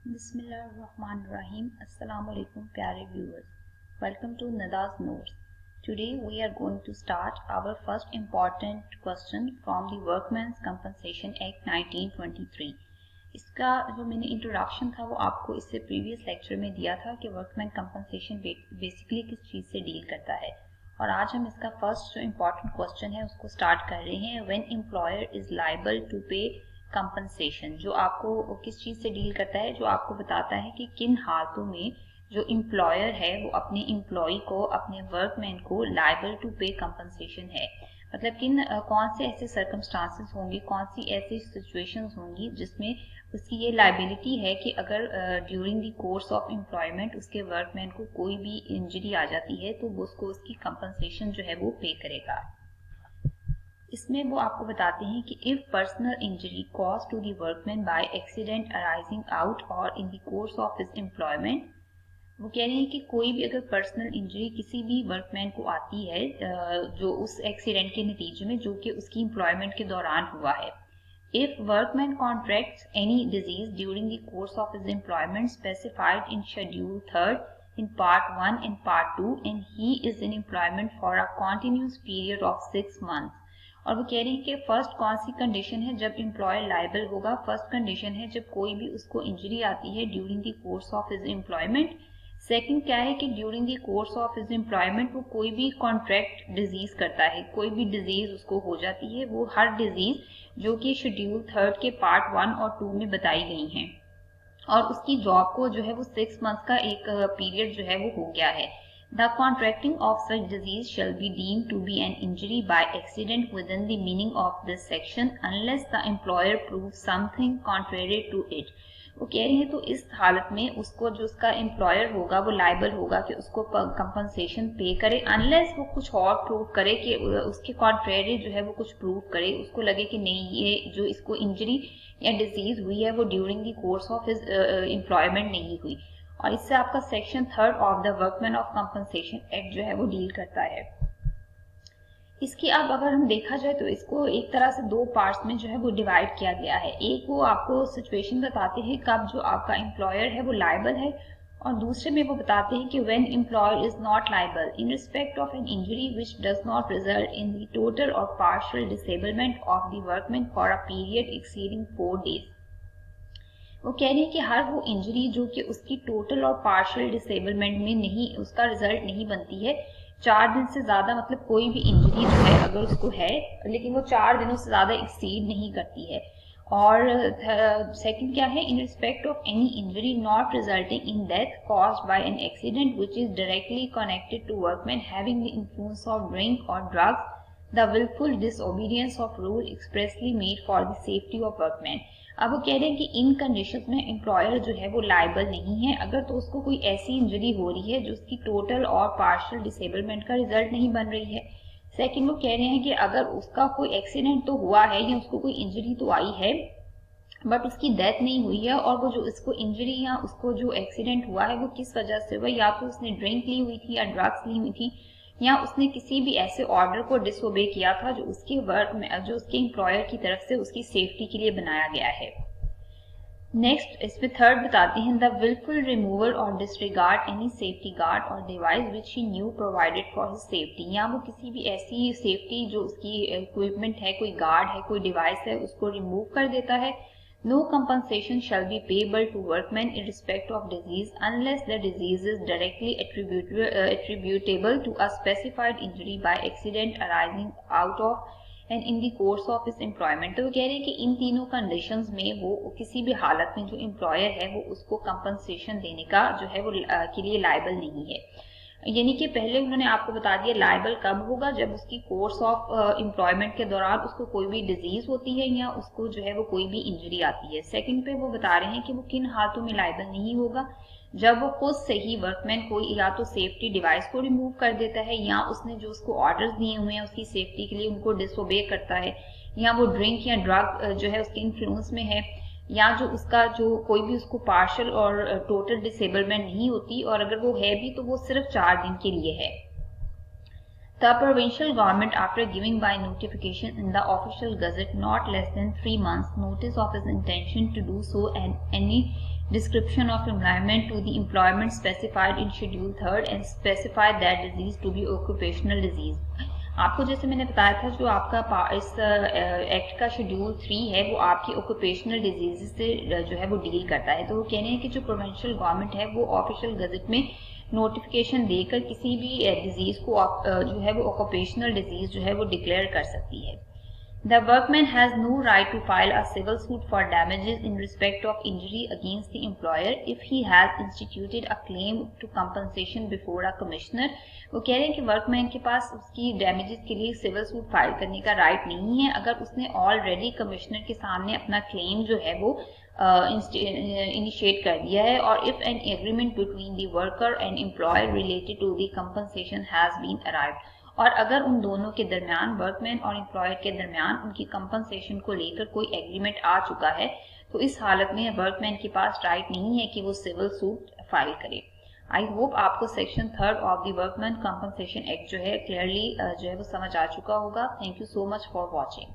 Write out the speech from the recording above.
Bismillahirrahmanirrahim. Assalamu alaikum प्यारे viewers. Welcome to Nada's Notes. Today we are going to start our first important question from the Workmen's Compensation Act 1923. इसका जो मैंने introduction था वो आपको इससे प्रीवियस लेक्चर में दिया था कि वर्कमैन कंपनसेशन बेसिकली किस चीज़ से डील करता है, और आज हम इसका फर्स्ट जो इम्पॉर्टेंट क्वेश्चन है उसको स्टार्ट कर रहे हैं. When employer is liable to pay compensation, जो आपको किस चीज़ से डील करता है, जो आपको बताता है कि किन हालतों में जो एम्प्लॉयर है वो अपने एम्प्लॉय को, अपने वर्कमैन को लायबल टू पे कंपनसेशन है. मतलब कौन से ऐसे सर्कमस्टांसेस होंगे, कौन सी ऐसी सिचुएशंस होंगी जिसमें उसकी ये लायबिलिटी है कि अगर during the course of employment उसके वर्कमैन को कोई भी इंजरी आ जाती है तो वो उसको उसकी कंपनसेशन जो है वो पे करेगा. इसमें वो आपको बताते हैं कि if personal injury cause to the workman by accident arising out और in the course of his employment, वो कह रहे हैं कि कोई भी अगर पर्सनल इंजरी किसी भी वर्कमैन को आती है जो उस एक्सीडेंट के नतीजे में जो कि उसकी एम्प्लॉयमेंट के दौरान हुआ है. If workman contracts any disease during the course of his employment specified in schedule 3 in part 1 and part 2 and he is in employment for a continuous period of 6 months. और वो कह रही है कि फर्स्ट कौन सी कंडीशन है जब employer liable होगा. फर्स्ट कंडीशन है जब कोई भी उसको इंजरी आती है during the course of his employment. Second क्या है कि during the course of his employment वो कोई भी कॉन्ट्रैक्ट डिजीज करता है, कोई भी डिजीज उसको हो जाती है, वो हर डिजीज जो कि शेड्यूल 3 के पार्ट 1 और 2 में बताई गई हैं, और उसकी जॉब को जो है वो 6 मंथ का एक पीरियड जो है वो हो गया है. The contracting of such disease shall be deemed to be an injury by accident within the meaning of this section unless the employer proves something contrary to it. वो कह रही है तो इस हालत में उसको जो उसका एम्प्लॉयर होगा वो लायबल होगा कि उसको कंपनसेशन पे करे, अनलेस वो कुछ और प्रूव करे कि उसके कॉन्ट्रेरी जो है वो कुछ प्रूव करे, उसको लगे कि नहीं ये जो इसको इंजरी या डिजीज हुई है वो during the course of his employment नहीं हुई. और इससे आपका section 3 of the workman of compensation act जो है वो डील करता है. इसकी अब अगर हम देखा जाए तो इसको एक तरह से दो पार्ट्स में जो है वो डिवाइड किया गया है. एक वो आपको सिचुएशन बताते हैं कब जो आपका एम्प्लॉयर है वो लायबल है, और दूसरे में वो बताते हैं कि when employer is not liable in respect of an injury which does not result in the total or partial disablement of the workman for a period exceeding 4 days. वो कह रही है कि हर वो इंजरी जो कि उसकी टोटल और पार्शियल डिसेबलमेंट में नहीं, उसका रिजल्ट नहीं बनती है 4 दिन से ज्यादा, मतलब कोई भी इंजरी जो है अगर उसको है लेकिन वो 4 दिनों से ज्यादा एक्सीड नहीं करती है. और सेकंड क्या है, in respect of any injury not resulting in death caused by an accident which is directly connected to workman having the influence of drink और drugs, the wilful disobedience of rule expressly made for the safety of workman. अब वो कह रहे हैं कि इन conditions में employer जो है वो लायबल नहीं है अगर तो उसको कोई ऐसी इंजरी हो रही है जो उसकी टोटल और पार्शियल डिसेबलमेंट का रिजल्ट नहीं बन रही है. सेकंड वो कह रहे हैं कि अगर उसका कोई एक्सीडेंट तो हुआ है या उसको कोई इंजरी तो आई है बट उसकी डेथ नहीं हुई है, और वो जो इसको इंजरी या उसको जो एक्सीडेंट हुआ है वो किस वजह से हुआ, या तो उसने ड्रिंक ली हुई थी या ड्रग्स ली हुई थी, या उसने किसी भी ऐसे ऑर्डर को डिसओबे किया था जो उसके वर्क में, जो उसके एम्प्लॉयर की तरफ से उसकी सेफ्टी के लिए बनाया गया है. नेक्स्ट इसमें थर्ड बताते हैं द विलफुल रिमूवल और डिसरिगार्ड एनी सेफ्टी गार्ड और device which he new provided for his safety. या वो किसी भी ऐसी सेफ्टी जो उसकी इक्विपमेंट है, कोई गार्ड है, कोई डिवाइस है, उसको रिमूव कर देता है. No compensation shall be payable to workmen in respect of disease unless the disease is directly attributable to a specified injury by accident arising out of and in the course of his employment. तो वो कह रहे हैं कि इन तीनों conditions में वो किसी भी हालत में जो एम्प्लॉयर है वो उसको कंपनसेशन देने का जो है वो के लिए लायबल नहीं है. यानी कि पहले उन्होंने आपको बता दिया लायबल कब होगा, जब उसकी कोर्स ऑफ एम्प्लॉयमेंट के दौरान उसको कोई भी डिजीज होती है या उसको जो है वो कोई भी इंजरी आती है. सेकंड पे वो बता रहे हैं कि वो किन हालतों में लायबल नहीं होगा, जब वो खुद से ही वर्कमैन कोई या तो सेफ्टी डिवाइस को रिमूव कर देता है, या उसने जो उसको ऑर्डर्स दिए हुए हैं उसकी सेफ्टी के लिए उनको डिसओबे करता है, या वो ड्रिंक या ड्रग जो है उसके इन्फ्लुएंस में है, या जो उसका जो कोई भी उसको पार्शियल और टोटल डिसेबलमेंट नहीं होती, और अगर वो है भी तो वो सिर्फ 4 दिन के लिए है. The provincial government, after giving by notification in the official gazette not less than 3 months notice of his intention to do so and any description of employment to the employment specified in schedule 3rd and specify that disease to be occupational disease। आपको जैसे मैंने बताया था, जो आपका इस act का schedule 3 है वो आपकी ऑक्यूपेशनल डिजीज से जो है वो डील करता है। तो वो कहने हैं कि जो प्रोविंशियल गवर्नमेंट है वो ऑफिशियल गजट में नोटिफिकेशन देकर किसी भी डिजीज को जो है वो ऑक्यूपेशनल डिजीज जो है वो डिक्लेयर कर सकती है। The workman has no right to file a civil suit for damages in respect of injury against the employer if he has instituted a claim to compensation before a commissioner। वो कह रहे हैं कि workman के पास उसकी damages के लिए civil suit file करने का राइट नहीं है अगर उसने ऑलरेडी कमिश्नर के सामने अपना क्लेम जो है वो इनिशिएट कर दिया है, और if an agreement between the worker and employer related to the compensation has been arrived, और अगर उन दोनों के दरमियान, वर्कमैन और एम्प्लॉयर के दरमियान, उनकी कंपनसेशन को लेकर कोई एग्रीमेंट आ चुका है, तो इस हालत में वर्कमैन के पास राइट नहीं है कि वो सिविल सूट फाइल करे। आई होप आपको section 3rd of the workman compensation act जो है क्लियरली जो है वो समझ आ चुका होगा। Thank you so much for watching.